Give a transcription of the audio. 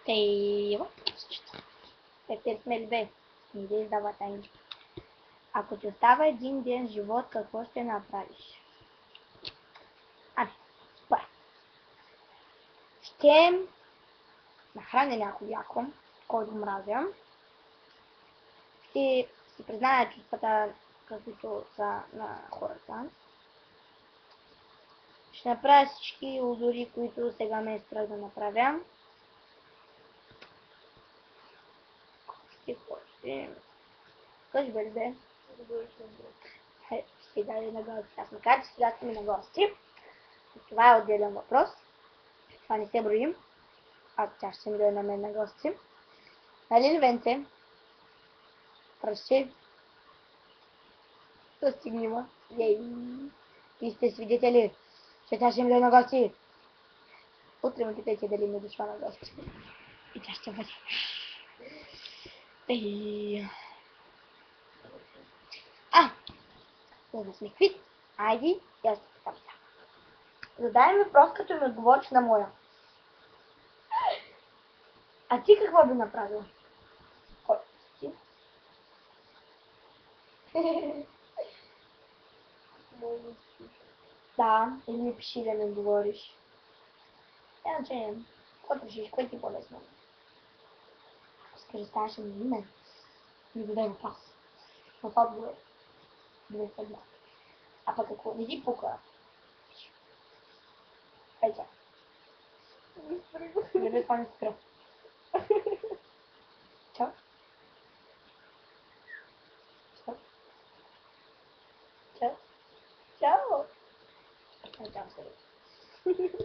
Ева, те сме ли бе? Не да издава тайни. Ако ти остава един ден живот, какво ще направиш? Ами, добре. Ще нахраня някой яко, който мразя. Ще си призная чувствата, каквито са на хората. Ще направя всички узори, които сега ме е страх да направя. Ще... Кажи бе, бе. Ще даде на гости. Аз макар, че сега сме на гости. Това е отделен въпрос. Това не се броим. А тя ще ми дойде на мен на гости. Нали ли, Венце? Пръщи. Достигни ма. Ей. И сте свидетели, че тя ще ми дойде на гости. Утре ме питайте дали ми е дошла на гости. И тя ще бъде. Ей. За да сме квит. Айди, аз ще питам сега. Задай ми въпрос, като ми отговориш на моя. А ти какво би направил? Кой си? Да, или ми пиши да ми отговориш. Иначе, какво решиш, кое ти е по-лесно? Скажи, ставаше ми име. Ми задай въпрос. В отговор. Две седма. А пък ако не ти пука. Ей чак. Не бе, това не спира. Чао. Чао. Чао. Чао. Чао, чао.